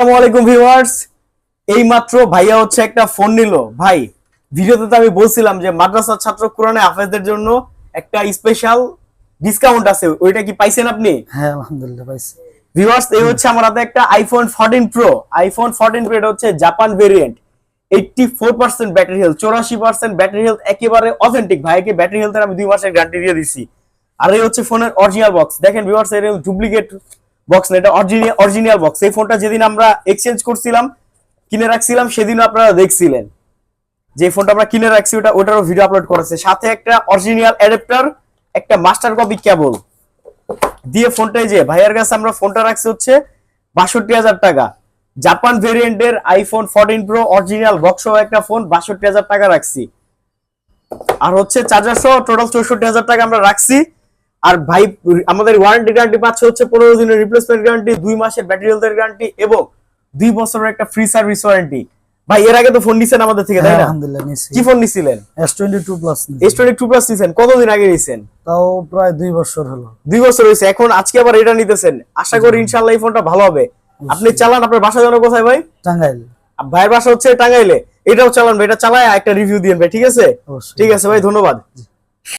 আসসালামু আলাইকুম ভিউয়ার্স, এই মাত্র ভাইয়া হচ্ছে একটা ফোন নিল। ভাই, ভিডিওতে তো আমি বলছিলাম যে মাদ্রাসার ছাত্র কোরআনে হাফেজদের জন্য একটা স্পেশাল ডিসকাউন্ট আছে, ওইটা কি পাইছেন আপনি? হ্যাঁ, আলহামদুলিল্লাহ পাইছি। ভিউয়ার্স, এই হচ্ছে আমার হাতে একটা আইফোন 14 প্রো। আইফোন 14 প্রো, এটা হচ্ছে Japan variant. 84% battery health, 84% battery health, একেবারে অথেন্টিক। ভাইকে ব্যাটারি হেলথের আমি 2 মাসের গ্যারান্টি দিয়ে দিছি। আর এই হচ্ছে ফোনের অরিজিনাল বক্স। দেখেন ভিউয়ার্স, এর ডুপ্লিকেট বক্স না, এটা অরিজিনাল বক্স। এই ফোনটা যেদিন আমরা এক্সচেঞ্জ করছিলাম, কিনে রাখছিলাম, সেদিনও আপনারা দেখছিলেন যে ফোনটা আমরা কিনে রাখছি, ওটারও ভিডিও আপলোড করেছে। সাথে একটা অরিজিনাল অ্যাডাপ্টার, একটা মাস্টার কপি কেবল দিয়ে ফোনটাই যে ভাইয়ের কাছে আমরা ফোনটা রাখছি হচ্ছে ৬২,০০০ টাকা। জাপান ভেরিয়েন্টের আইফোন 14 প্রো অরিজিনাল বক্স সহ একটা ফোন ৬২,০০০ টাকা রাখছি। আর হচ্ছে চার্জার সহ টোটাল ৬৪,০০০ টাকা আমরা রাখছি। আর ভাই, আমাদের ওয়ারেন্টি গ্যারান্টি পাচ্ছে হচ্ছে 15 দিনের রিপ্লেসমেন্ট গ্যারান্টি, 2 মাসের ব্যাটারি হেলথের গ্যারান্টি এবং 2 বছরের একটা ফ্রি সার্ভিস ওয়ারেন্টি। ভাই, এর আগে তো ফোন নিছেন আমাদের থেকে, তাই না? আলহামদুলিল্লাহ নিছি। কি ফোন নিছিলেন? S22 প্লাস নিছি। S22 প্লাস নিছেন? কতদিন আগে নিছেন? তাও প্রায় 2 বছর হলো। 2 বছর হয়েছে। এখন আজকে আবার এটা নিতেছেন। আশা করি ইনশাআল্লাহ এই ফোনটা ভালো হবে। আপনি চালান। আপনার বাসা জানো কোথায় ভাই? টাঙ্গাইল। ভাইয়ের বাসা হচ্ছে টাঙ্গাইলে। এটাও চালান ভাই, এটা চালায় একটা রিভিউ দিয়েন ভাই, ঠিক আছে? অবশ্যই। ঠিক আছে ভাই, ধন্যবাদ।